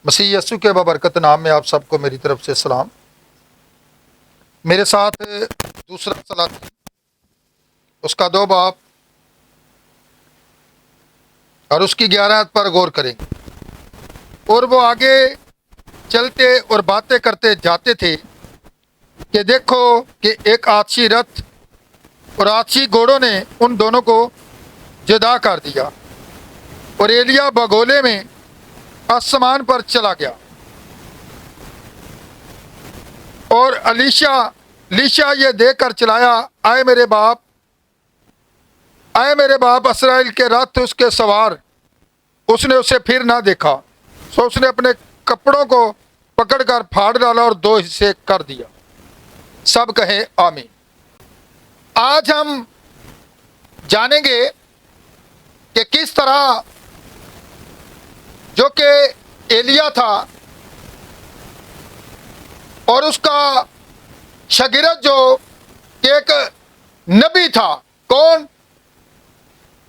مسیح یسوع کے بابرکت نام میں آپ سب کو میری طرف سے سلام۔ میرے ساتھ دوسرا سلاطین اس کا 2 باب اور اس کی 11 آیت پر غور کریں گے۔ اور وہ آگے چلتے اور باتیں کرتے جاتے تھے کہ دیکھو کہ ایک آتشی رتھ اور آتشی گھوڑوں نے ان دونوں کو جدا کر دیا، اور ایلیا بگولے میں آسمان پر چلا گیا، اور لیشا یہ دیکھ کر چلایا، آئے میرے باپ اسرائیل کے رتھ اس کے سوار۔ اس نے اسے پھر نہ دیکھا، سو اس نے اپنے کپڑوں کو پکڑ کر پھاڑ ڈالا اور 2 حصے کر دیا۔ سب کہیں آمین۔ آج ہم جانیں گے کہ کس طرح جو کہ ایلیا تھا اور اس کا شاگرد جو کہ ایک نبی تھا، کون؟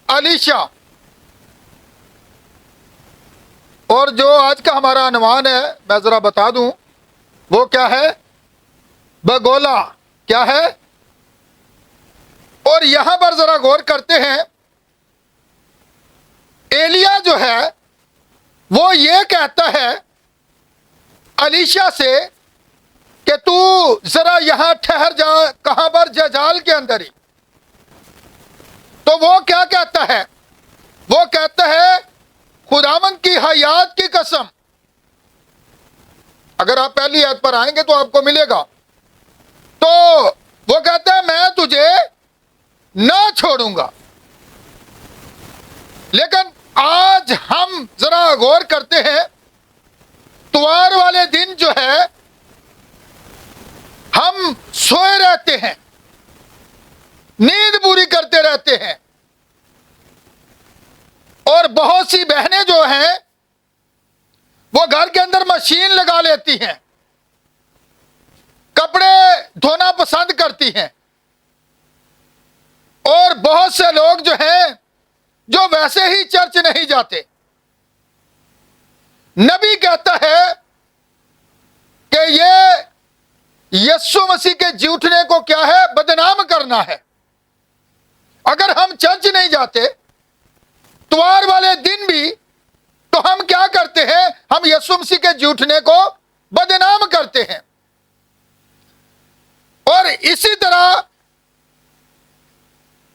الیشا۔ اور جو آج کا ہمارا عنوان ہے میں ذرا بتا دوں، وہ کیا ہے؟ بگولا۔ کیا ہے؟ اور یہاں پر ذرا غور کرتے ہیں، ایلیا جو ہے وہ یہ کہتا ہے الیشا سے کہ تو ذرا یہاں ٹھہر جا۔ کہاں پر؟ ججال کے اندر ہی۔ تو وہ کیا کہتا ہے؟ وہ کہتا ہے خداوند کی حیات کی قسم۔ اگر آپ پہلی آیت پر آئیں گے تو آپ کو ملے گا۔ تو وہ کہتا ہے میں تجھے نہ چھوڑوں گا۔ لیکن آج ہم ذرا غور کرتے ہیں، اتوار والے دن جو ہے ہم سوئے رہتے ہیں، نیند پوری کرتے رہتے ہیں، اور بہت سی بہنیں جو ہیں وہ گھر کے اندر مشین لگا لیتی ہیں، کپڑے دھونا پسند کرتی ہیں، اور بہت سے لوگ جو ہیں جو ویسے ہی چرچ نہیں جاتے۔ نبی کہتا ہے کہ یہ یسوع مسیح کے جی اٹھنے کو کیا ہے؟ بدنام کرنا ہے۔ اگر ہم چرچ نہیں جاتے اتوار والے دن بھی، تو ہم کیا کرتے ہیں؟ ہم یسوع مسیح کے جی اٹھنے کو بدنام کرتے ہیں۔ اور اسی طرح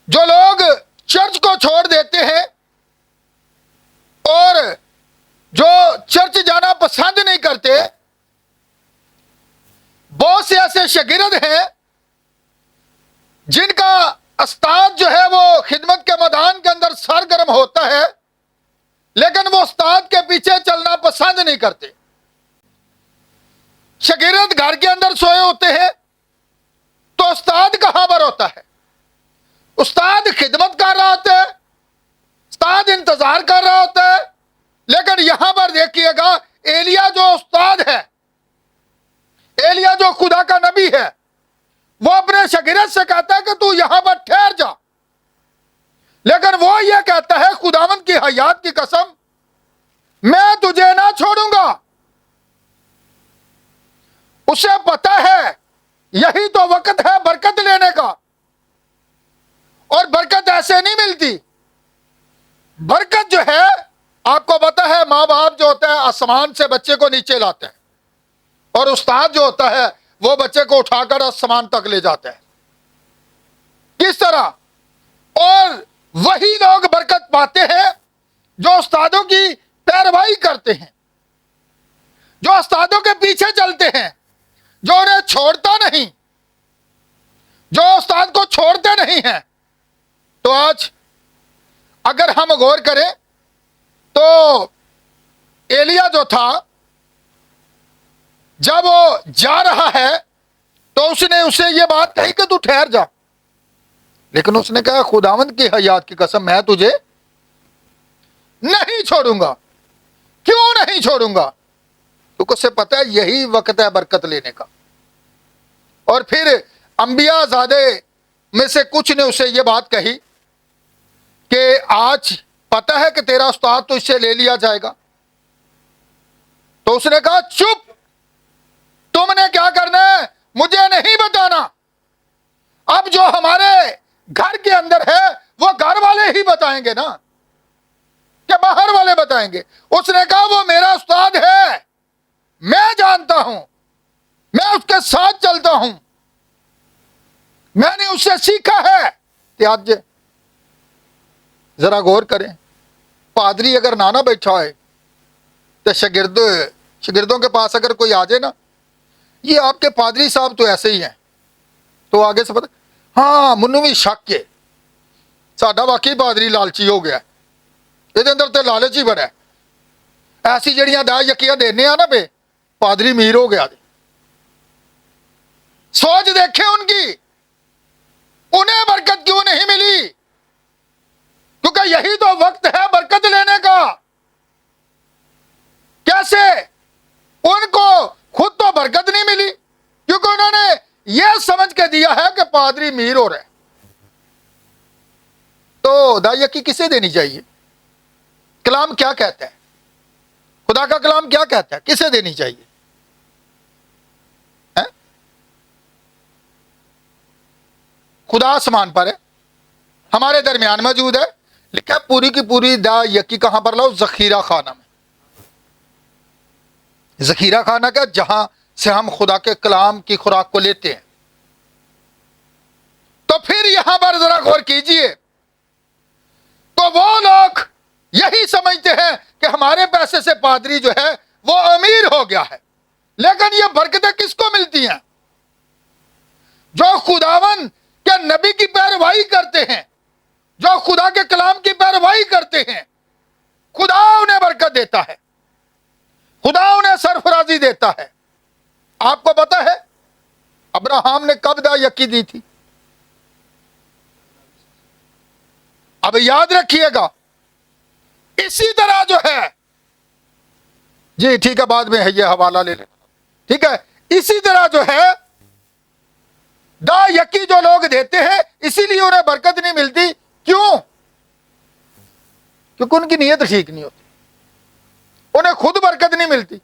جو لوگ چرچ کو چھوڑ دیتے ہیں اور جو چرچ جانا پسند نہیں کرتے، بہت سے ایسے شاگرد ہیں جن کا استاد جو ہے وہ خدمت کے میدان کے اندر سرگرم ہوتا ہے، لیکن وہ استاد کے پیچھے چلنا پسند نہیں کرتے۔ شاگرد گھر کے اندر سوئے ہوتے ہیں تو استاد کہاں پر ہوتا ہے؟ استاد خدمت کر رہا ہوتا ہے، استاد انتظار کر رہا ہوتا ہے۔ لیکن یہاں پر دیکھیے گا، ایلیا جو استاد ہے، ایلیا جو خدا کا نبی ہے، وہ اپنے شاگرد سے کہتا ہے کہ تو یہاں پر ٹھہر جا، لیکن وہ یہ کہتا ہے خداوند کی حیات کی قسم میں تجھے نہ چھوڑوں گا۔ اسے پتا ہے یہی تو وقت ہے برکت لینے کا، اور برکت ایسے نہیں ملتی۔ برکت جو ہے، آپ کو پتا ہے ماں باپ جو ہوتا ہے آسمان سے بچے کو نیچے لاتے ہیں، اور استاد جو ہوتا ہے وہ بچے کو اٹھا کر آسمان تک لے جاتا ہے۔ کس طرح؟ اور وہی لوگ برکت پاتے ہیں جو استادوں کی پیروی کرتے ہیں، جو استادوں کے پیچھے چلتے ہیں، جو انہیں چھوڑتا نہیں، جو استاد کو چھوڑتے نہیں ہیں۔ تو آج اگر ہم غور کریں تو ایلیا جو تھا، جب وہ جا رہا ہے تو اس نے اسے یہ بات کہی کہ تو ٹھہر جا، لیکن اس نے کہا خداوند کی حیات کی قسم میں تجھے نہیں چھوڑوں گا۔ کیوں نہیں چھوڑوں گا؟ کیونکہ اسے پتا ہے یہی وقت ہے برکت لینے کا۔ اور پھر انبیاء زادے میں سے کچھ نے اسے یہ بات کہی کہ آج پتا ہے کہ تیرا استاد تو اس سے لے لیا جائے گا۔ تو تو اس نے کہا چپ, تم نے کیا کرنا ہے مجھے نہیں بتانا, اب جو ہمارے گھر کے اندر ہے وہ گھر والے ہی بتائیں گے نا, کہ باہر والے بتائیں گے. اس نے کہا وہ میرا استاد ہے, میں جانتا ہوں, میں اس کے ساتھ چلتا ہوں, میں نے اس سے سیکھا ہے. آج ذرا غور کریں, پادری اگر نانا بیٹھا ہے تو شاگردوں کے پاس اگر کوئی آ جائے نا, یہ آپ کے پادری صاحب تو ایسے ہی ہیں, تو آگے سے پتہ ہاں منو بھی شک ہے, ساڈا واقعی پادری لالچی ہو گیا, یہ اندر تو لالچ ہی بڑا ہے. ایسی جڑیاں دا یقیاں دینے نا پہ پادری میر ہو گیا. سوچ دیکھیں ان کی, انہیں برکت کیوں نہیں ملی؟ کیونکہ یہی تو وقت ہے برکت لینے کا. کیسے؟ ان کو خود تو برکت نہیں ملی کیونکہ انہوں نے یہ سمجھ کے دیا ہے کہ پادری میر ہو رہا ہے. تو دائیکی کسے دینی چاہیے؟ کلام کیا کہتا ہے؟ خدا کا کلام کیا کہتا ہے؟ کسے دینی چاہیے؟ خدا آسمان پر ہے, ہمارے درمیان موجود ہے, لکھا پوری کی پوری دائیکی کہاں پر لاؤ؟ ذخیرہ خانہ میں. ذخیرہ خانہ کا جہاں سے ہم خدا کے کلام کی خوراک کو لیتے ہیں. تو پھر یہاں پر ذرا غور کیجئے, تو وہ لوگ یہی سمجھتے ہیں کہ ہمارے پیسے سے پادری جو ہے وہ امیر ہو گیا ہے. لیکن یہ برکتیں کس کو ملتی ہیں؟ جو خداوند کے نبی کی پیروائی کرتے ہیں, جو خدا کے کلام کی پیروائی کرتے ہیں, خدا انہیں برکت دیتا ہے, خدا انہیں سرفرازی دیتا ہے. آپ کو پتا ہے ابراہم نے کب دائیکی دی تھی؟ اب یاد رکھیے گا, اسی طرح جو ہے, جی ٹھیک ہے بعد میں ہے یہ حوالہ لے لیں, ٹھیک ہے, اسی طرح جو ہے دائیکی جو لوگ دیتے ہیں اسی لیے انہیں برکت نہیں ملتی. کیوں؟ کیونکہ ان کی نیت ٹھیک نہیں ہوتی, انہیں خود برکت نہیں ملتی.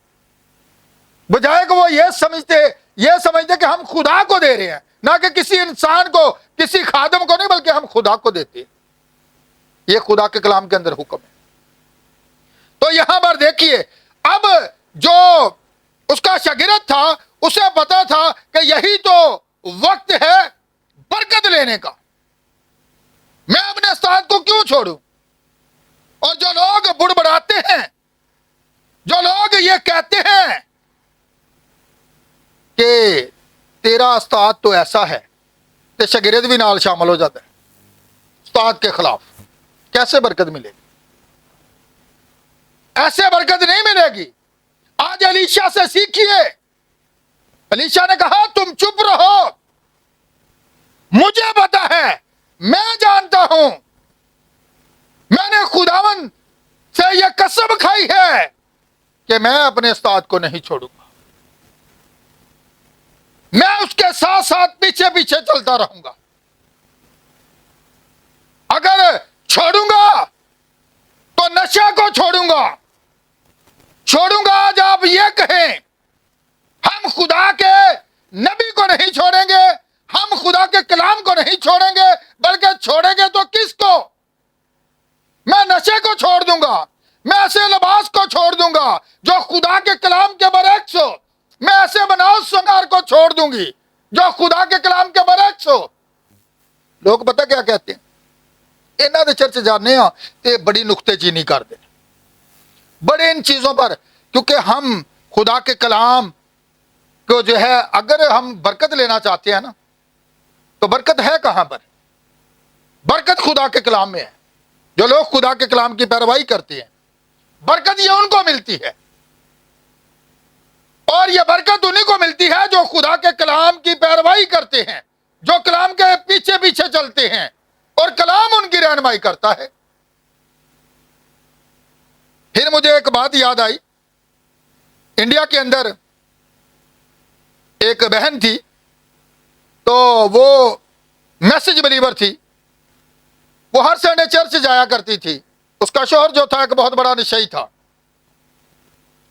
بجائے کہ وہ یہ سمجھتے کہ ہم خدا کو دے رہے ہیں, نہ کہ کسی انسان کو, کسی خادم کو نہیں, بلکہ ہم خدا کو دیتے ہیں. یہ خدا کے کلام کے اندر حکم ہے. تو یہاں پر دیکھیے, اب جو اس کا شاگرد تھا اسے پتا تھا کہ یہی تو وقت ہے برکت لینے کا, میں اپنے استاد کو کیوں چھوڑوں؟ اور جو لوگ بڑبڑاتے ہیں, جو لوگ یہ کہتے ہیں کہ تیرا استاد تو ایسا ہے, کہ شاگرد بھی نال شامل ہو جاتا ہے استاد کے خلاف, کیسے برکت ملے گی؟ ایسے برکت نہیں ملے گی. آج الیشا سے سیکھیے. الیشا نے کہا تم چپ رہو, مجھے پتا ہے, میں جانتا ہوں, میں نے خداوند سے یہ قسم کھائی ہے کہ میں اپنے استاد کو نہیں چھوڑوں گا, میں اس کے ساتھ ساتھ پیچھے پیچھے چلتا رہوں گا. اگر چھوڑوں گا تو نشہ کو چھوڑوں گا. آج آپ یہ کہیں ہم خدا کے نبی کو نہیں چھوڑیں گے, ہم خدا کے کلام کو نہیں چھوڑیں گے, بلکہ چھوڑیں گے تو کس کو؟ میں نشے کو چھوڑ دوں گا, میں ایسے لباس کو چھوڑ دوں گا جو خدا کے کلام کے برعکس ہو, میں ایسے بناؤ سنگار کو چھوڑ دوں گی جو خدا کے کلام کے برعکس ہو. لوگ پتہ کیا کہتے ہیں؟ انہاں دے چرچ جانے ہاں تے بڑی نکتے چینی کر دے بڑے ان چیزوں پر, کیونکہ ہم خدا کے کلام کو جو ہے اگر ہم برکت لینا چاہتے ہیں نا, تو برکت ہے کہاں پر؟ برکت خدا کے کلام میں ہے. جو لوگ خدا کے کلام کی پیروائی کرتے ہیں, برکت یہ ان کو ملتی ہے, اور یہ برکت انہیں کو ملتی ہے جو خدا کے کلام کی پیروائی کرتے ہیں, جو کلام کے پیچھے پیچھے چلتے ہیں, اور کلام ان کی رہنمائی کرتا ہے. پھر مجھے ایک بات یاد آئی, انڈیا کے اندر ایک بہن تھی, تو وہ میسج بلیور تھی, وہ ہر سنڈے چرچ جایا کرتی تھی. اس کا شوہر جو تھا ایک بہت بڑا نشئی تھا.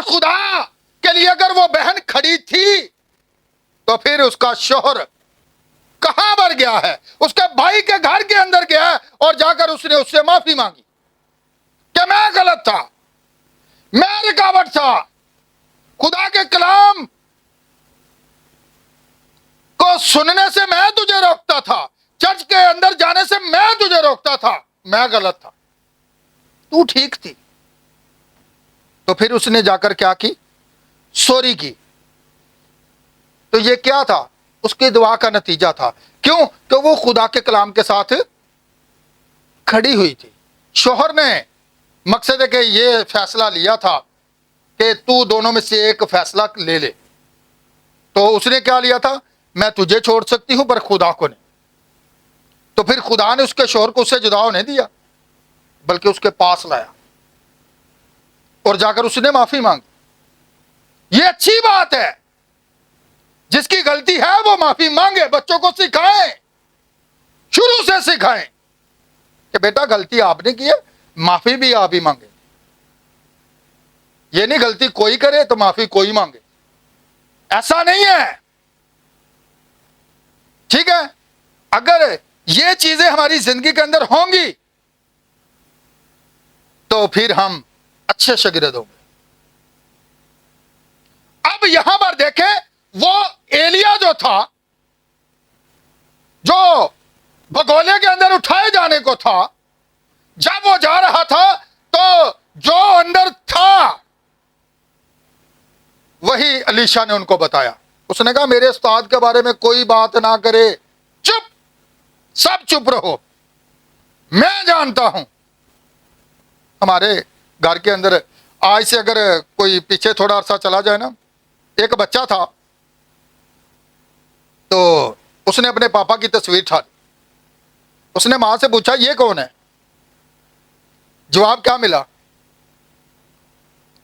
اور خدا کے لیے اگر وہ بہن کھڑی تھی تو پھر اس کا شوہر کہاں مر گیا ہے؟ اس کے بھائی کے گھر کے اندر گیا ہے اور جا کر اس نے اس سے معافی مانگی کہ میں غلط تھا، میں رکاوٹ تھا، خدا کے کلام کو سننے سے میں تجھے روکتا تھا، چرچ کے اندر جانے سے میں تجھے روکتا تھا، میں غلط تھا، تو ٹھیک تھی۔ تو پھر اس نے جا کر کیا کی؟ سوری کی۔ تو یہ کیا تھا؟ اس کی دعا کا نتیجہ تھا۔ کیوں؟ کہ وہ خدا کے کلام کے ساتھ کھڑی ہوئی تھی۔ شوہر نے مقصد ہے کہ یہ فیصلہ لیا تھا کہ تو دونوں میں سے ایک فیصلہ لے لے، تو اس نے کیا لیا تھا؟ میں تجھے چھوڑ سکتی ہوں پر خدا کو نہیں۔ تو پھر خدا نے اس کے شوہر کو اس سے جدا ہونے دیا، بلکہ اس کے پاس لایا اور جا کر اس نے معافی مانگی۔ یہ اچھی بات ہے، جس کی غلطی ہے وہ معافی مانگے۔ بچوں کو سکھائیں، شروع سے سکھائیں کہ بیٹا غلطی آپ نے کی ہے، معافی بھی آپ ہی مانگے۔ یہ نہیں غلطی کوئی کرے تو معافی کوئی مانگے، ایسا نہیں ہے، ٹھیک ہے؟ اگر یہ چیزیں ہماری زندگی کے اندر ہوں گی تو پھر ہم اچھے شاگرد ہوں گے۔ اب یہاں پر دیکھیں، وہ ایلیا جو تھا، جو بگولے کے اندر اٹھائے جانے کو تھا، جب وہ جا رہا تھا تو جو اندر تھا وہی الیشا نے ان کو بتایا۔ اس نے کہا میرے استاد کے بارے میں کوئی بات نہ کرے، چپ، سب چپ رہو، میں جانتا ہوں۔ ہمارے گھر کے اندر آج سے اگر کوئی پیچھے تھوڑا عرصہ چلا جائے نا، ایک بچہ تھا تو اس نے اپنے پاپا کی تصویر اٹھا لی۔ اس نے ماں سے پوچھا یہ کون ہے؟ جواب کیا ملا؟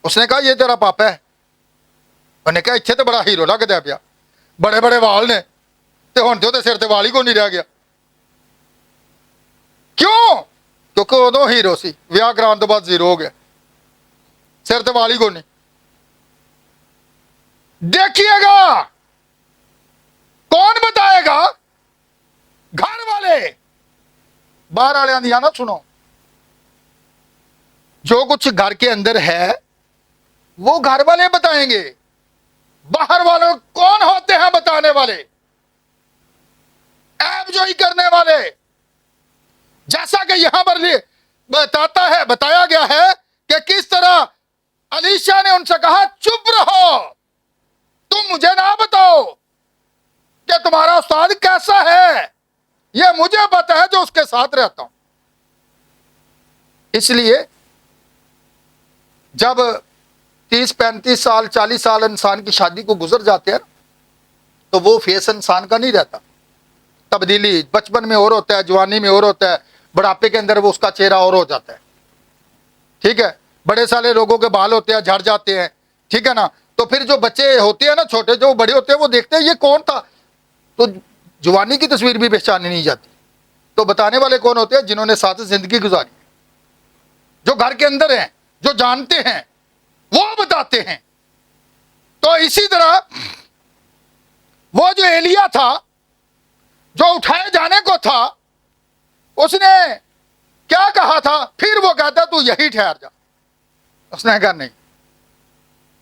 اس نے کہا یہ تیرا پاپا ہے۔ انہوں نے کہا اتنے تو بڑا ہیرو لگتا پیا، بڑے بڑے وال نے تے ہن تو سر تے وال ہی کو نہیں رہ گیا۔ کیوں؟ کیونکہ ادو ہیرو سی، ویاہ کران تو بعد زیرو ہو گیا، سر تے وال ہی کو نہیں۔ دیکھیے گا کون بتائے گا؟ گھر والے۔ باہر والے دیا نہ سنو، جو کچھ گھر کے اندر ہے وہ گھر والے بتائیں گے۔ باہر والوں کون ہوتے ہیں بتانے والے؟ عیب جوئی کرنے والے۔ جیسا کہ یہاں پر بتایا گیا ہے کہ کس طرح الیشا نے ان سے کہا چپ رہو، تم مجھے نہ بتاؤ کہ تمہارا استاد کیسا ہے، یہ مجھے پتا ہے جو اس کے ساتھ رہتا ہوں۔ اس لیے جب 30-35 سال 40 سال انسان کی شادی کو گزر جاتے ہیں تو وہ فیس انسان کا نہیں رہتا، تبدیلی بچپن میں اور ہوتا ہے، جوانی میں اور ہوتا ہے، بڑھاپے کے اندر وہ اس کا چہرہ اور ہو جاتا ہے، ٹھیک ہے؟ بڑے سالے لوگوں کے بال ہوتے ہیں، جھڑ جاتے ہیں، ٹھیک ہے نا؟ تو پھر جو بچے ہوتے ہیں نا چھوٹے، جو بڑے ہوتے ہیں وہ دیکھتے ہیں یہ کون تھا، تو جوانی کی تصویر بھی پہچانی نہیں جاتی۔ تو بتانے والے کون ہوتے ہیں؟ جنہوں نے ساتھ زندگی گزاری، جو گھر کے اندر ہیں، جو جانتے ہیں، وہ بتاتے ہیں۔ تو اسی طرح وہ جو ایلیا تھا، جو اٹھائے جانے کو تھا، اس نے کیا کہا تھا؟ پھر وہ کہتا تو یہی ٹھہر جا۔ اس نے کہا نہیں،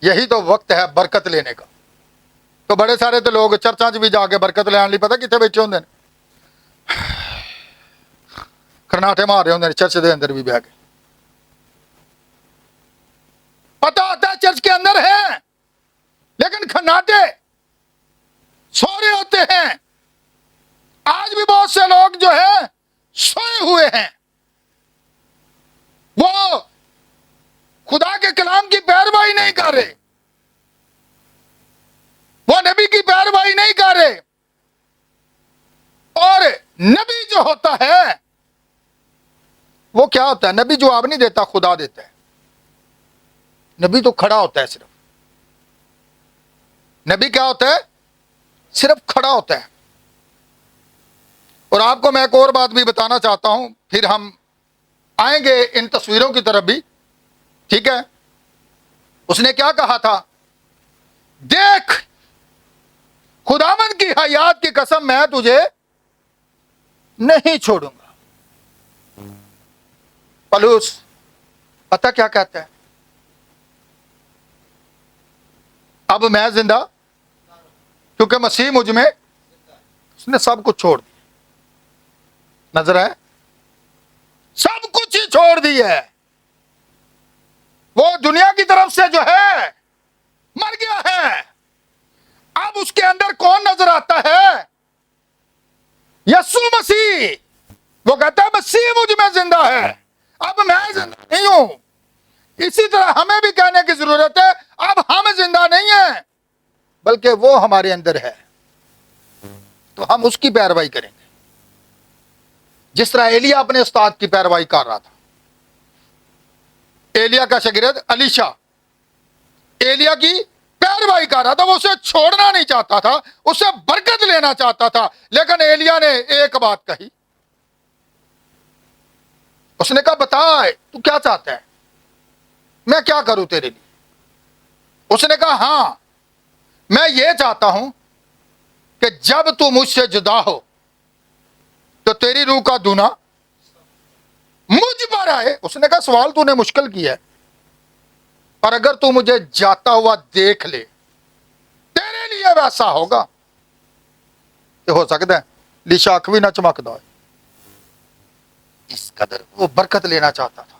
یہی تو وقت ہے برکت لینے کا۔ تو بڑے سارے تو لوگ چرچاں بھی جا کے برکت لے آنے پتا کتنے بیٹھے ہوندے نے، کرناٹے مار رہے ہوندے نے چرچ دے اندر بھی بہ کے، پتا ہوتا ہے چرچ کے اندر ہے لیکن کھناٹے سو رہے ہوتے ہیں۔ آج بھی بہت سے لوگ جو ہیں سوئے ہوئے ہیں، وہ خدا کے کلام کی پیروی نہیں کر رہے، وہ نبی کی پیروی نہیں کر رہے۔ اور نبی جو ہوتا ہے وہ کیا ہوتا ہے؟ نبی جواب نہیں دیتا، خدا دیتا ہے۔ نبی تو کھڑا ہوتا ہے، صرف نبی کیا ہوتا ہے؟ صرف کھڑا ہوتا ہے۔ اور آپ کو میں ایک اور بات بھی بتانا چاہتا ہوں، پھر ہم آئیں گے ان تصویروں کی طرف بھی، ٹھیک ہے؟ اس نے کیا کہا تھا؟ دیکھ خداوند کی حیات کی قسم میں تجھے نہیں چھوڑوں گا۔ پولس پتہ کیا کہتا ہے؟ اب میں زندہ کیونکہ مسیح مجھ میں، اس نے سب کچھ چھوڑ دیا۔ نظر ہے، سب کچھ ہی چھوڑ دیا ہے۔ وہ دنیا کی طرف سے جو ہے مر گیا ہے۔ اب اس کے اندر کون نظر آتا ہے؟ یسوع مسیح۔ وہ کہتا ہے مسیح مجھ میں زندہ ہے، اب میں زندہ نہیں ہوں۔ اسی طرح ہمیں بھی کہنے کی ضرورت ہے، اب ہم زندہ نہیں ہیں بلکہ وہ ہمارے اندر ہے، تو ہم اس کی پیروی کریں گے، جس طرح ایلیا اپنے استاد کی پیروی کر رہا تھا۔ ایلیا کا شاگرد الیشا ایلیا کی پیروی کر رہا تھا، وہ اسے چھوڑنا نہیں چاہتا تھا، اسے برکت لینا چاہتا تھا، لیکن ایلیا نے ایک بات کہی۔ اس نے کہا بتا تو کیا چاہتا ہے، میں کیا کروں تیرے لیے؟ اس نے کہا ہاں، میں یہ چاہتا ہوں کہ جب تو مجھ سے جدا ہو تو تیری روح کا دھونا مجھ پر آئے۔ اس نے کہا سوال تو نے مشکل کیا ہے، اور اگر تو مجھے جاتا ہوا دیکھ لے تیرے لیے ویسا ہوگا۔ یہ ہو سکتا ہے لیشا اکھ بھی نہ چمکدا ہے، اس قدر وہ برکت لینا چاہتا تھا۔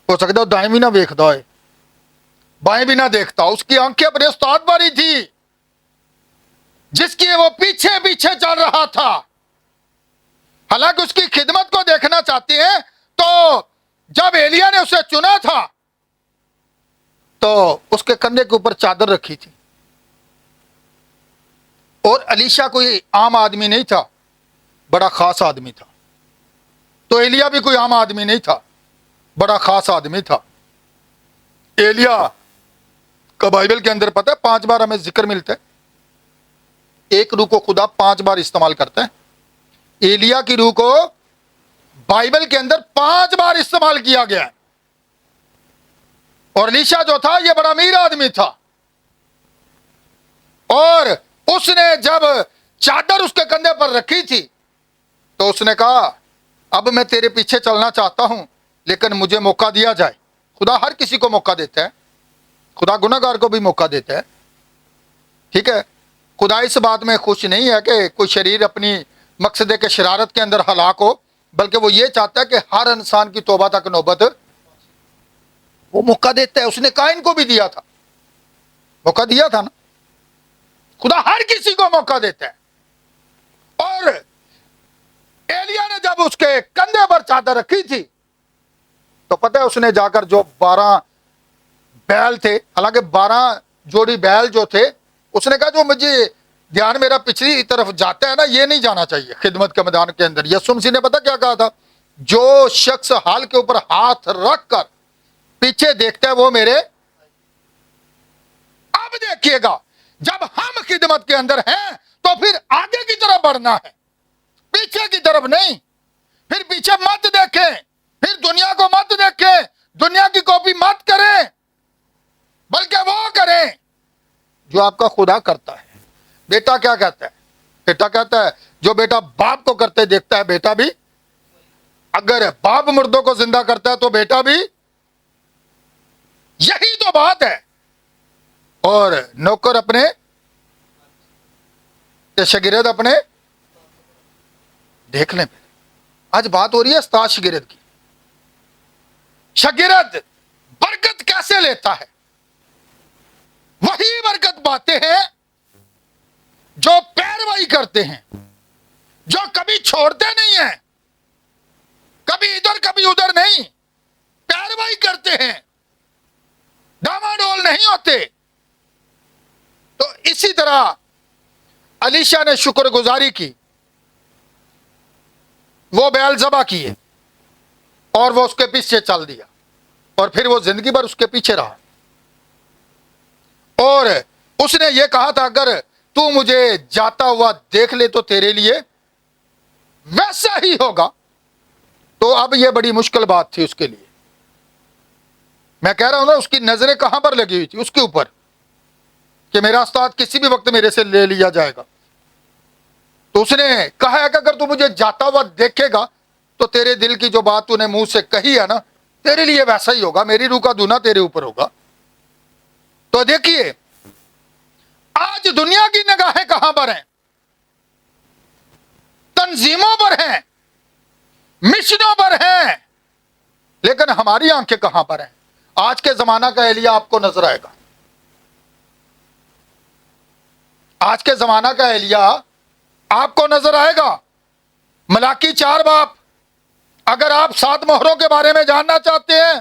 ہو سکتا ہے دائیں بھی نہ دیکھتا ہے، بائیں بھی نہ دیکھتا، اس کی آنکھیں اپنے استاد پر ہی تھی جس کی وہ پیچھے پیچھے چل رہا تھا۔ حالانکہ اس کی خدمت کو دیکھنا چاہتے ہیں، تو جب ایلیا نے اسے چنا تھا تو اس کے کندھے کے اوپر چادر رکھی تھی، اور الیشا کوئی عام آدمی نہیں تھا، بڑا خاص آدمی تھا۔ تو ایلیا بھی کوئی عام آدمی نہیں تھا، بڑا خاص آدمی تھا۔ ایلیا کا بائبل کے اندر پتہ ہے 5 بار ہمیں ذکر ملتا ہے، ایک روح کو خدا 5 بار استعمال کرتا ہے۔ ایلیا کی روح کو بائبل کے اندر 5 بار استعمال کیا گیا ہے، اور الیشا جو تھا یہ بڑا امیر آدمی تھا، اور اس نے جب چادر اس کے کندھے پر رکھی تھی تو اس نے کہا اب میں تیرے پیچھے چلنا چاہتا ہوں لیکن مجھے موقع دیا جائے۔ خدا ہر کسی کو موقع دیتا ہے، خدا گنہگار کو بھی موقع دیتا ہے، ٹھیک ہے۔ خدا اس بات میں خوش نہیں ہے کہ کوئی شریر اپنی مقصد کے شرارت کے اندر ہلاک ہو، بلکہ وہ یہ چاہتا ہے کہ ہر انسان کی توبہ تک نوبت وہ موقع دیتا ہے۔ اس نے قائن کو بھی دیا تھا، موقع دیا تھا نا۔ خدا ہر کسی کو موقع دیتا ہے۔ اور ایلیا نے جب اس کے کندھے پر چادر رکھی تھی تو پتہ ہے اس نے جا کر جو 12 بیل تھے، حالانکہ 12 جوڑی بیل جو تھے، اس نے کہا جو مجھے دھیان میرا پچھلی طرف جاتا ہے نا، یہ نہیں جانا چاہیے خدمت کے میدان کے اندر۔ یسوع مسیح نے پتہ کیا کہا تھا؟ جو شخص ہال کے اوپر ہاتھ رکھ کر پیچھے دیکھتا ہے وہ میرے۔ اب دیکھیے گا جب ہم خدمت کے اندر ہیں تو پھر آگے کی طرف بڑھنا ہے، پیچھے کی طرف نہیں۔ پھر پیچھے مت دیکھیں، پھر دنیا کو مت دیکھیں، دنیا کی کاپی مت کریں، بلکہ وہ کریں جو آپ کا خدا کرتا ہے۔ بیٹا کیا کہتا ہے؟ بیٹا کہتا ہے جو بیٹا باپ کو کرتے دیکھتا ہے بیٹا بھی، اگر باپ مردوں کو زندہ کرتا ہے تو بیٹا بھی، یہی تو بات ہے۔ اور نوکر اپنے شاگرد اپنے دیکھ لیں۔ آج بات ہو رہی ہے استاد شاگرد کی۔ شاگرد برکت کیسے لیتا ہے؟ وہی برکت پاتے ہیں جو پیروی کرتے ہیں، جو کبھی چھوڑتے نہیں ہیں، کبھی ادھر کبھی ادھر نہیں، پیروی کرتے ہیں، ڈاماڈول نہیں ہوتے۔ تو اسی طرح الیشا نے شکر گزاری کی، وہ بیل ذبح کیے اور وہ اس کے پیچھے چل دیا، اور پھر وہ زندگی بھر اس کے پیچھے رہا۔ اور اس نے یہ کہا تھا اگر تو مجھے جاتا ہوا دیکھ لے تو تیرے لیے ویسا ہی ہوگا۔ تو اب یہ بڑی مشکل بات تھی اس کے لیے، میں کہہ رہا ہوں نا، اس کی نظریں کہاں پر لگی ہوئی تھی؟ اس کے اوپر، کہ میرا استاد کسی بھی وقت میرے سے لے لیا جائے گا۔ تو اس نے کہا ہے کہ اگر تو مجھے جاتا ہوا دیکھے گا تو تیرے دل کی جو بات تو نے منہ سے کہی ہے نا، تیرے لیے ویسا ہی ہوگا، میری روح کا دھونا تیرے اوپر ہوگا۔ تو دیکھیے آج دنیا کی نگاہیں کہاں پر ہیں؟ تنظیموں پر ہیں، مشنوں پر ہیں، لیکن ہماری آنکھیں کہاں پر ہیں؟ آج کے زمانہ کا ایلیا آپ کو نظر آئے گا، آج کے زمانہ کا ایلیا آپ کو نظر آئے گا۔ ملاکی 4 باب، اگر آپ 7 مہروں کے بارے میں جاننا چاہتے ہیں،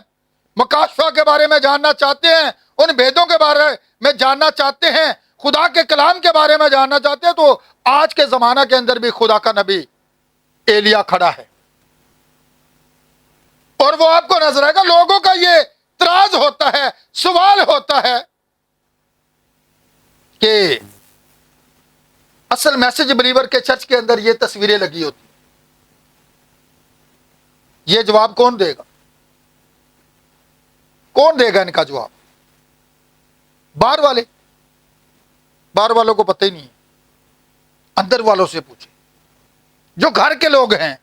مکاشفہ کے بارے میں جاننا چاہتے ہیں، ان بھیدوں کے بارے میں جاننا چاہتے ہیں، خدا کے کلام کے بارے میں جاننا چاہتے ہیں، تو آج کے زمانہ کے اندر بھی خدا کا نبی ایلیا کھڑا ہے، اور وہ آپ کو نظر آئے گا۔ لوگوں کا یہ اعتراض ہوتا ہے، سوال ہوتا ہے کہ اصل میسج بلیور کے چرچ کے اندر یہ تصویریں لگی ہوتی، یہ جواب کون دے گا؟ کون دے گا ان کا جواب؟ باہر والے؟ باہر والوں کو پتہ ہی نہیں ہے، اندر والوں سے پوچھیں، جو گھر کے لوگ ہیں،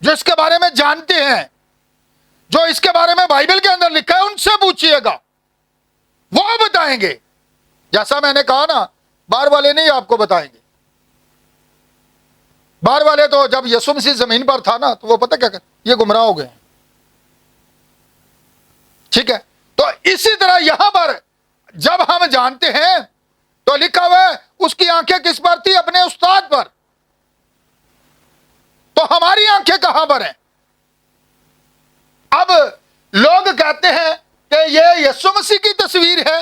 جو اس کے بارے میں جانتے ہیں، جو اس کے بارے میں بائبل کے اندر لکھا ہے، ان سے پوچھئے گا، وہ بتائیں گے۔ جیسا میں نے کہا نا، باہر والے نہیں آپ کو بتائیں گے۔ باہر والے تو جب یسوع مسیح زمین پر تھا نا، تو وہ پتہ کیا کہتے؟ یہ گمراہ ہو گئے ہیں۔ ٹھیک ہے، تو اسی طرح یہاں پر جب ہم جانتے ہیں تو لکھا ہوا ہے اس کی آنکھیں کس پر تھی؟ اپنے استاد پر۔ تو ہماری آنکھیں کہاں پر ہیں؟ اب لوگ کہتے ہیں کہ یہ یسوع مسیح کی تصویر ہے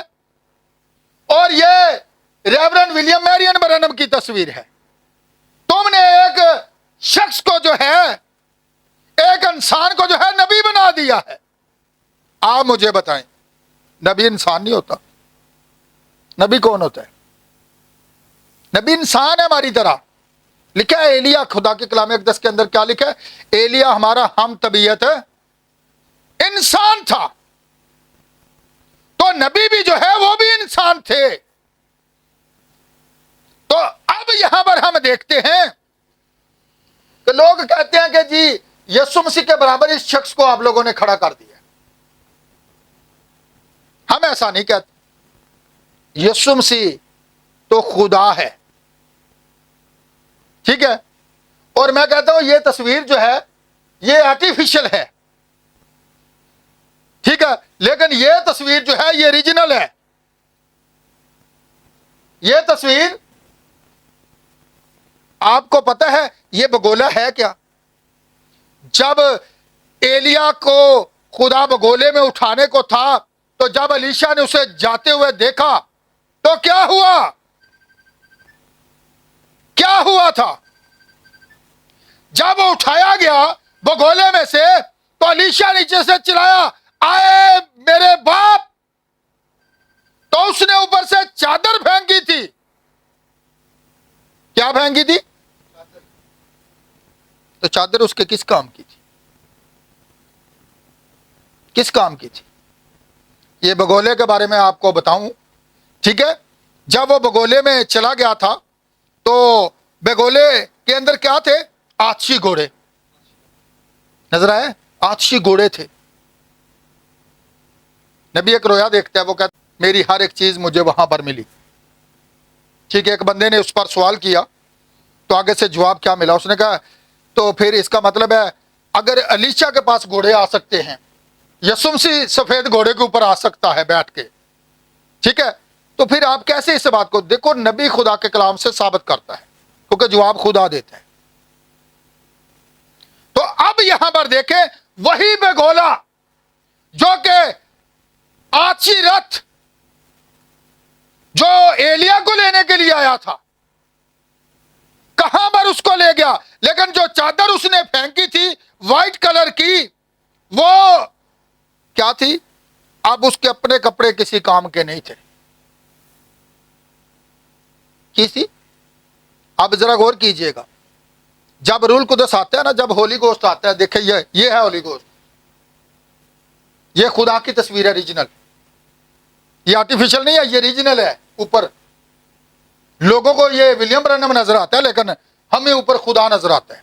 اور یہ ریورنڈ ولیم میرین برنم کی تصویر ہے۔ تم نے ایک شخص کو جو ہے، ایک انسان کو جو ہے نبی بنا دیا ہے۔ آپ مجھے بتائیں، نبی انسان نہیں ہوتا؟ نبی کون ہوتا ہے؟ نبی انسان ہے ہماری طرح۔ لکھا ہے ایلیا، خدا کے کلام اقدس کے اندر کیا لکھا ہے؟ ایلیا ہمارا ہم طبیعت انسان تھا، تو نبی بھی جو ہے وہ بھی انسان تھے۔ تو اب یہاں پر ہم دیکھتے ہیں کہ لوگ کہتے ہیں کہ جی یسوع مسیح کے برابر اس شخص کو آپ لوگوں نے کھڑا کر دیا۔ ہم ایسا نہیں کہتے، یسوع مسیح تو خدا ہے، ٹھیک ہے؟ اور میں کہتا ہوں یہ تصویر جو ہے یہ آرٹیفیشل ہے، ٹھیک ہے، لیکن یہ تصویر جو ہے یہ اوریجنل ہے۔ یہ تصویر آپ کو پتہ ہے یہ بگولا ہے کیا؟ جب ایلیا کو خدا بگولے میں اٹھانے کو تھا، تو جب الیشا نے اسے جاتے ہوئے دیکھا تو کیا ہوا؟ کیا ہوا تھا؟ جب وہ اٹھایا گیا بگولے میں سے تو الیشا نیچے سے چلایا، آئے میرے باپ! تو اس نے اوپر سے چادر پھینکی تھی۔ کیا پھینکی تھی؟ تو چادر اس کے کس کام کی تھی؟ کس کام کی تھی؟ یہ بگولے کے بارے میں آپ کو بتاؤں، ٹھیک ہے؟ جب وہ بگولے میں چلا گیا تھا تو بگولے کے اندر کیا تھے؟ آتشی گھوڑے نظر آئے؟ آتشی گھوڑے تھے۔ نبی ایک رویا دیکھتا ہے، وہ کہتا ہے میری ہر ایک چیز مجھے وہاں پر ملی، ٹھیک ہے؟ ایک بندے نے اس پر سوال کیا تو آگے سے جواب کیا ملا؟ اس نے کہا تو پھر اس کا مطلب ہے اگر الیشا کے پاس گھوڑے آ سکتے ہیں، یسوع مسیح سفید گھوڑے کے اوپر آ سکتا ہے بیٹھ کے، ٹھیک ہے، تو پھر آپ کیسے اس بات کو دیکھو؟ نبی خدا کے کلام سے ثابت کرتا ہے، کیونکہ جواب خدا دیتا ہے۔ تو اب یہاں پر دیکھیں وہی بگولا جو کہ آچی رتھ جو ایلیا کو لینے کے لیے آیا تھا، کہاں پر اس کو لے گیا؟ لیکن جو چادر اس نے پھینکی تھی وائٹ کلر کی، وہ کیا تھی؟ اب اس کے اپنے کپڑے کسی کام کے نہیں تھے۔ کسی اب ذرا غور کیجئے گا، جب روح القدس آتا ہے نا، جب ہولی گوشت آتا ہے، دیکھیں یہ ہے ہولی گوشت، یہ خدا کی تصویر ہے ریجنل، یہ آرٹیفیشل نہیں ہے، یہ ریجنل ہے. اوپر لوگوں کو یہ ولیم برنم نظر آتا ہے لیکن ہمیں اوپر خدا نظر آتا ہے.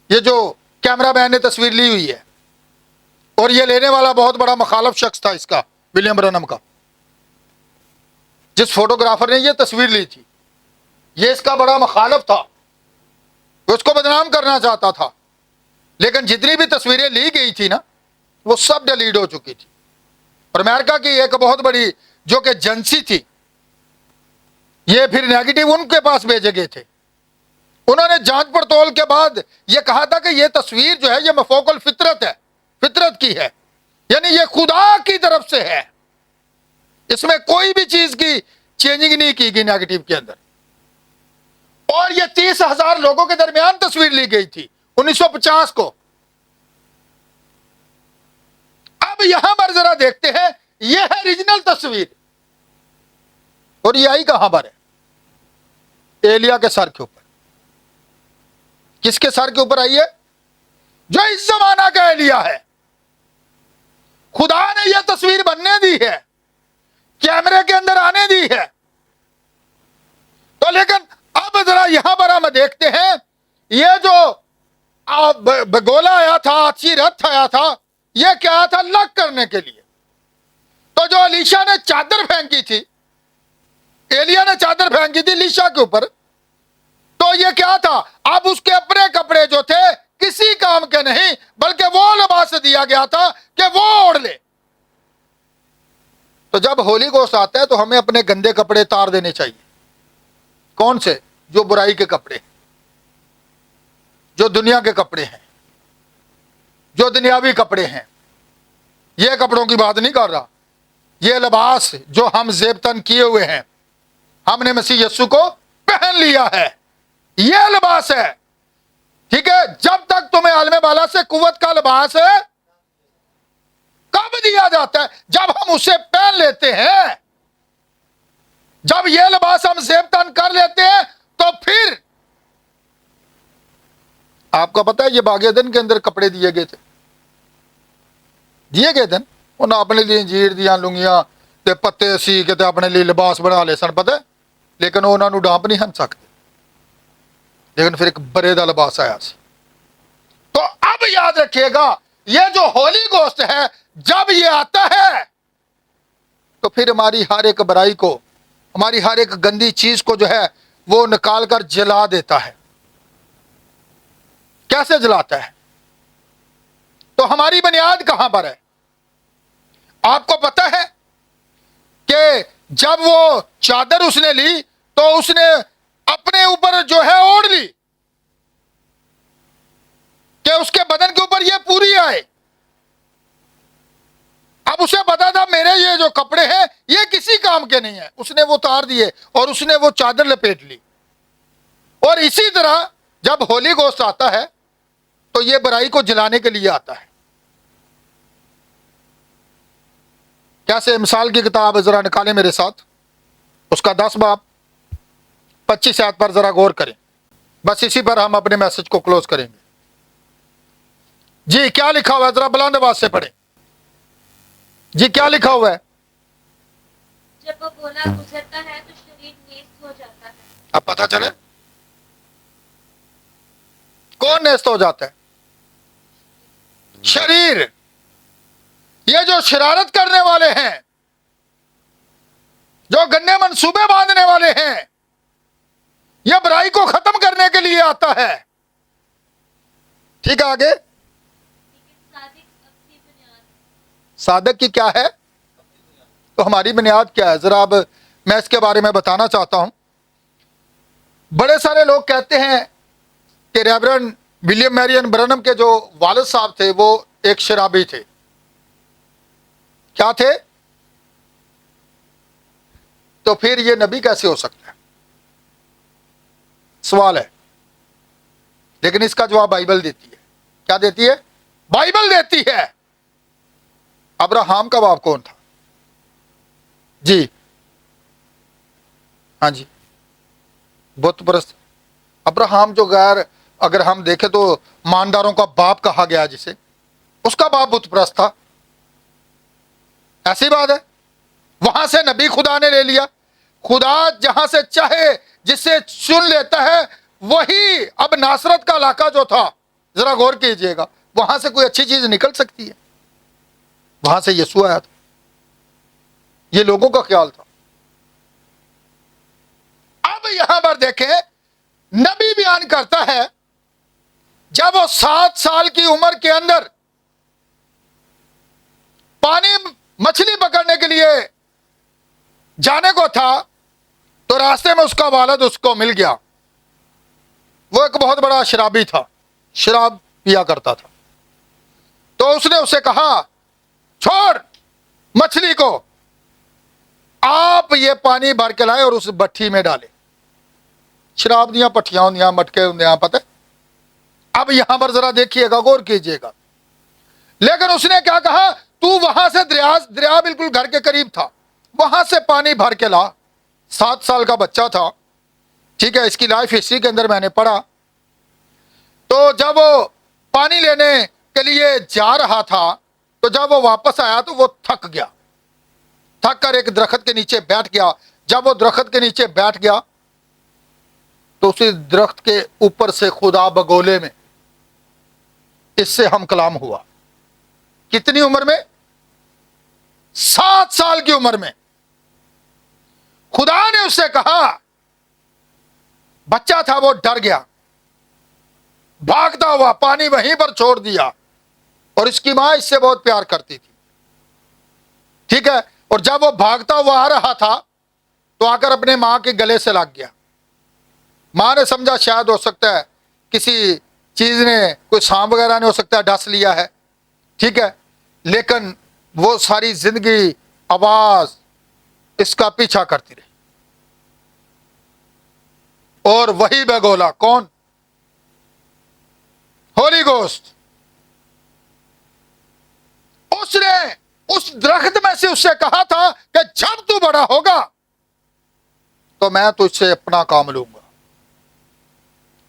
یہ جو کیمرہ مین نے تصویر لی ہوئی ہے، اور یہ لینے والا بہت بڑا مخالف شخص تھا اس کا، ولیم برنم کا. جس فوٹوگرافر نے یہ تصویر لی تھی یہ اس کا بڑا مخالف تھا، وہ اس کو بدنام کرنا چاہتا تھا. لیکن جتنی بھی تصویریں لی گئی تھی نا وہ سب ڈیلیٹ ہو چکی تھی. اور امریکہ کی ایک بہت بڑی جو کہ ایجنسی تھی، یہ پھر نیگیٹو ان کے پاس بھیجے گئے تھے. انہوں نے جانچ پڑتال کے بعد یہ کہا تھا کہ یہ تصویر جو ہے یہ مفوق الفطرت ہے، فطرت کی ہے، یعنی یہ خدا کی طرف سے ہے. اس میں کوئی بھی چیز کی چینجنگ نہیں کی گئی نیگیٹو کے اندر. اور یہ 30,000 لوگوں کے درمیان تصویر لی گئی تھی 1950 کو. اب یہاں پر ذرا دیکھتے ہیں، یہ ہے ریجنل تصویر، اور یہ آئی کہاں پر ہے؟ ایلیا کے سر کے اوپر. کس کے سر کے اوپر آئی ہے؟ جو اس زمانہ کا ایلیا ہے. خدا نے یہ تصویر بننے دی ہے، کیمرے کے اندر آنے دی ہے. تو لیکن اب ذرا یہاں پر ہم دیکھتے ہیں، یہ جو بگولا آیا تھا، اچھی رتھ آیا تھا، یہ کیا آیا تھا؟ لک کرنے کے لیے. تو جو الیشا نے چادر پھینکی تھی، ایلیا نے چادر پھینکی تھی الیشا کے اوپر، تو یہ کیا تھا؟ اب اس کے اپنے کپڑے جو تھے کسی کام کے نہیں، بلکہ وہ لباس دیا گیا تھا کہ وہ اوڑھ لے. تو جب ہولی گوسٹ آتا ہے تو ہمیں اپنے گندے کپڑے اتار دینے چاہیے. کون سے؟ جو برائی کے کپڑے، جو دنیا کے کپڑے ہیں، جو دنیاوی کپڑے ہیں. یہ کپڑوں کی بات نہیں کر رہا، یہ لباس جو ہم زیب تن کیے ہوئے ہیں، ہم نے مسیح یسوع کو پہن لیا ہے، یہ لباس ہے. ٹھیک ہے؟ جب تک تمہیں عالم بالا سے قوت کا لباس ہے کب دیا جاتا ہے؟ جب ہم اسے پہن لیتے ہیں. جب یہ لباس ہم زیب تن کر لیتے ہیں تو پھر آپ کو پتا ہے یہ باغ عدن کے اندر کپڑے دیے گئے تھے، دیے گئے تھے. انہوں اپنے لیے انجیر دیاں لنگیاں تے پتے سی کے تے اپنے لیے لباس بنا لے سن، پتہ ہے، لیکن انہوں نے ڈانپ نہیں ہن سکتے. لیکن پھر ایک برے دا لباس آیا سی. تو اب یاد رکھیے گا، یہ جو ہولی گوسٹ ہے جب یہ آتا ہے تو پھر ہماری ہر ایک برائی کو، ہماری ہر ایک گندی چیز کو جو ہے وہ نکال کر جلا دیتا ہے. کیسے جلاتا ہے؟ تو ہماری بنیاد کہاں پر ہے؟ آپ کو پتا ہے کہ جب وہ چادر اس نے لی تو اس نے اپنے اوپر جو ہے اوڑھ لی کہ اس کے بدن کے اوپر یہ پوری آئے. اب اسے پتا تھا میرے یہ جو کپڑے ہیں یہ کسی کام کے نہیں ہیں، اس نے وہ اتار دیے اور اس نے وہ چادر لپیٹ لی. اور اسی طرح جب ہولی گوسٹ آتا ہے تو یہ برائی کو جلانے کے لیے آتا ہے. کیسے؟ مثال کی کتاب ذرا نکالیں میرے ساتھ، اس کا 10 باب 25 آیت پر ذرا غور کریں. بس اسی پر ہم اپنے میسج کو کلوز کریں گے. جی کیا لکھا ہوا ہے؟ ذرا بلند آواز سے پڑھیں. جی کیا لکھا ہوا ہے؟ جب وہ گولا گزرتا ہے تو شریر نیست ہو جاتا ہے. اب پتہ چلے کون نیست ہو جاتا ہے؟ شریر. یہ جو شرارت کرنے والے ہیں، جو گندے منصوبے باندھنے والے ہیں، یہ برائی کو ختم کرنے کے لیے آتا ہے. ٹھیک ہے آگے؟ لیکن صادق اپنی بنیاد. صادق کی کیا ہے؟ تو ہماری بنیاد کیا ہے؟ ذرا اب میں اس کے بارے میں بتانا چاہتا ہوں. بڑے سارے لوگ کہتے ہیں کہ ریورنڈ ولیم میرین برنم کے جو والد صاحب تھے وہ ایک شرابی تھے. کیا تھے؟ تو پھر یہ نبی کیسے ہو سکتا ہے؟ سوال ہے. لیکن اس کا جواب بائبل دیتی ہے. کیا دیتی ہے؟ بائبل دیتی ہے. ابراہام کا باپ کون تھا؟ جی ہاں جی، بت پرست. ابراہام جو غیر، اگر ہم دیکھیں تو مانداروں کا باپ کہا گیا، جسے اس کا باپ بت پرست تھا. ایسی بات ہے. وہاں سے نبی خدا نے لے لیا. خدا جہاں سے چاہے جسے چن لیتا ہے. وہی اب ناصرت کا علاقہ جو تھا, ذرا غور کیجئے گا, وہاں سے کوئی اچھی چیز نکل سکتی ہے؟ وہاں سے یسوع آیا تھا. یہ لوگوں کا خیال تھا. اب یہاں پر دیکھیں, نبی بیان کرتا ہے جب وہ 7 سال کی عمر کے اندر پانی مچھلی پکڑنے کے لیے جانے کو تھا, تو راستے میں اس کا والد اس کو مل گیا. وہ ایک بہت بڑا شرابی تھا, شراب پیا کرتا تھا. تو اس نے اسے کہا, چھوڑ مچھلی کو, آپ یہ پانی بھر کے لائے اور اس بٹھی میں ڈالے. شراب دیا پٹھیاں ہوندیاں, مٹکے ہوندیاں, پتہ. اب یہاں پر ذرا دیکھیے گا, غور کیجئے گا. لیکن اس نے کیا کہا, تو وہاں سے دریا بالکل گھر کے قریب تھا, وہاں سے پانی بھر کے لا. 7 سال کا بچہ تھا, ٹھیک ہے, اس کی لائف ہسٹری کے اندر میں نے پڑھا. تو جب وہ پانی لینے کے لیے جا رہا تھا, تو جب وہ واپس آیا تو وہ تھک گیا. تھک کر ایک درخت کے نیچے بیٹھ گیا. جب وہ درخت کے نیچے بیٹھ گیا تو اسی درخت کے اوپر سے خدا بگولے میں اس سے ہم کلام ہوا. کتنی عمر میں؟ 7 سال کی عمر میں. خدا نے اس سے کہا, بچہ تھا وہ ڈر گیا, بھاگتا ہوا پانی وہیں پر چھوڑ دیا. اور اس کی ماں اس سے بہت پیار کرتی تھی, ٹھیک ہے. اور جب وہ بھاگتا ہوا آ رہا تھا تو آ کر اپنے ماں کے گلے سے لگ گیا. ماں نے سمجھا شاید ہو سکتا ہے کسی چیز نے, کوئی سانپ وغیرہ نے ہو سکتا ہے ڈس لیا ہے, ٹھیک ہے. لیکن وہ ساری زندگی آواز اس کا پیچھا کرتی رہی. اور وہی بگولا کون؟ ہولی گوسٹ. اس نے اس درخت میں سے اس سے کہا تھا کہ جب تو بڑا ہوگا تو میں تجھ سے اپنا کام لوں گا.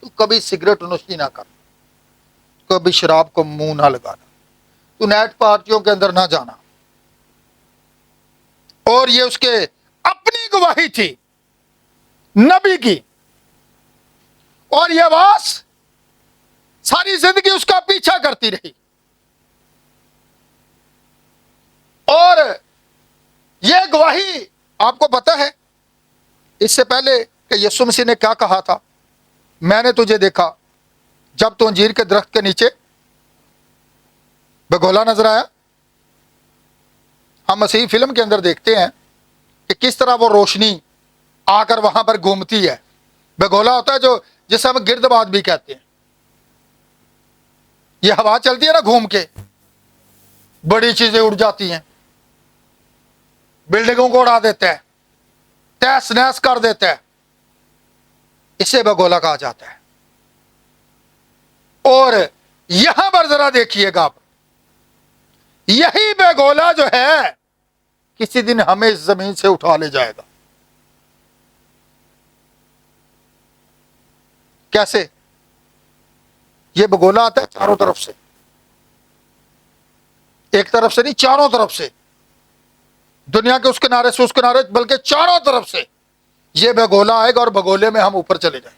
تو کبھی سگریٹ نوشی نہ کر, کبھی شراب کو منہ نہ لگانا, تو نیٹ پارٹیوں کے اندر نہ جانا. اور یہ اس کے اپنی گواہی تھی نبی کی. اور یہ آواز ساری زندگی اس کا پیچھا کرتی رہی. اور یہ گواہی آپ کو پتہ ہے اس سے پہلے کہ یسوع مسیح نے کیا کہا تھا, میں نے تجھے دیکھا جب تو انجیر کے درخت کے نیچے بگولا نظر آیا. ہم مسیحی فلم کے اندر دیکھتے ہیں کہ کس طرح وہ روشنی آ کر وہاں پر گھومتی ہے. بگولا ہوتا ہے جو جسے ہم گرد باد بھی کہتے ہیں. یہ ہوا چلتی ہے نا گھوم کے, بڑی چیزیں اڑ جاتی ہیں, بلڈنگوں کو اڑا دیتا ہے, تہس نہس کر دیتا ہے. اسے بگولا کہا جاتا ہے. اور یہاں پر ذرا دیکھیے گا آپ, یہی بگولا جو ہے کسی دن ہمیں اس زمین سے اٹھا لے جائے گا. کیسے؟ یہ بگولا آتا ہے چاروں طرف سے, ایک طرف سے نہیں, چاروں طرف سے. دنیا کے اس کنارے سے اس کنارے, بلکہ چاروں طرف سے یہ بگولا آئے گا اور بگولے میں ہم اوپر چلے جائیں.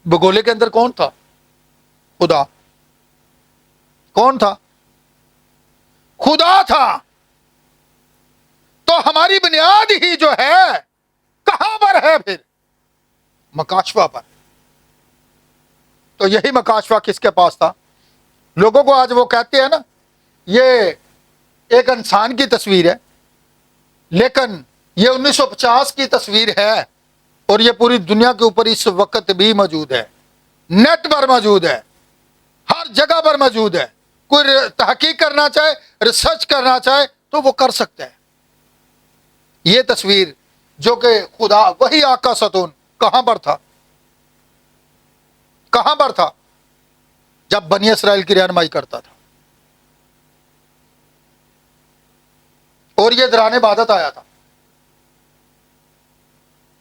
بگولے کے اندر کون تھا؟ خدا. کون تھا؟ خدا تھا. تو ہماری بنیاد ہی جو ہے کہاں پر ہے پھر؟ مکاشفہ پر. تو یہی مکاشفہ کس کے پاس تھا؟ لوگوں کو آج وہ کہتے ہیں نا یہ ایک انسان کی تصویر ہے, لیکن یہ 1950 کی تصویر ہے اور یہ پوری دنیا کے اوپر اس وقت بھی موجود ہے. نیٹ پر موجود ہے, ہر جگہ پر موجود ہے. کوئی تحقیق کرنا چاہے, ریسرچ کرنا چاہے تو وہ کر سکتا ہے. یہ تصویر جو کہ خدا وہی آقا ستون کہاں پر تھا؟ کہاں پر تھا؟ جب بنی اسرائیل کی رہنمائی کرتا تھا. اور یہ دوران عبادت آیا تھا,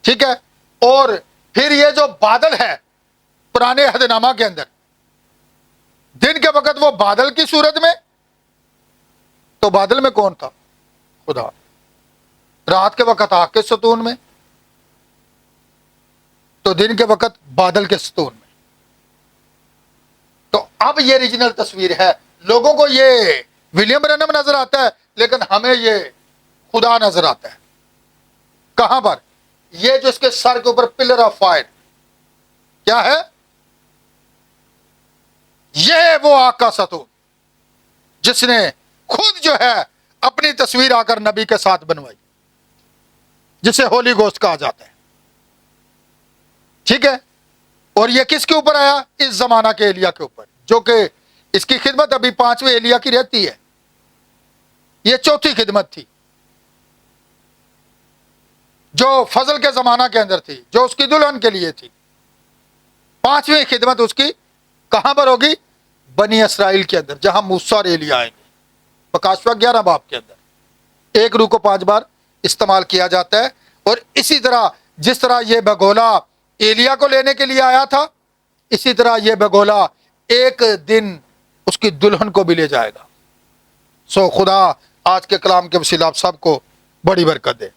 ٹھیک ہے. اور پھر یہ جو بادل ہے پرانے عہد نامہ کے اندر, دن کے وقت وہ بادل کی صورت میں تو بادل میں کون تھا؟ خدا. رات کے وقت آگ کے ستون میں، تو دن کے وقت بادل کے ستون میں. تو اب یہ ریجنل تصویر ہے. لوگوں کو یہ ولیم برنم نظر آتا ہے، لیکن ہمیں یہ خدا نظر آتا ہے. کہاں پر؟ یہ جو اس کے سر کے اوپر پلر آف فائر کیا ہے؟ یہ وہ آگ کا ستون جس نے خود جو ہے اپنی تصویر آ کر نبی کے ساتھ بنوائی، جسے ہولی گوسٹ کہا جاتا ہے. ٹھیک ہے. اور یہ کس کے اوپر آیا؟ اس زمانہ کے ایلیا کے اوپر، جو کہ اس کی خدمت ابھی 5ویں ایلیا کی رہتی ہے. یہ چوتھی خدمت تھی جو فضل کے زمانہ کے اندر تھی، جو اس کی دلہن کے لیے تھی. 5ویں خدمت اس کی کہاں پر ہوگی؟ بنی اسرائیل کے اندر، جہاں موسیٰ اور ایلیا آئیں گے. پکاشوا 11 باب کے اندر 1 روح کو 5 بار استعمال کیا جاتا ہے. اور اسی طرح جس طرح یہ بگولا ایلیا کو لینے کے لیے آیا تھا، اسی طرح یہ بگولا ایک دن اس کی دلہن کو بھی لے جائے گا. سو خدا آج کے کلام کے وسیلہ آپ سب کو بڑی برکت دے.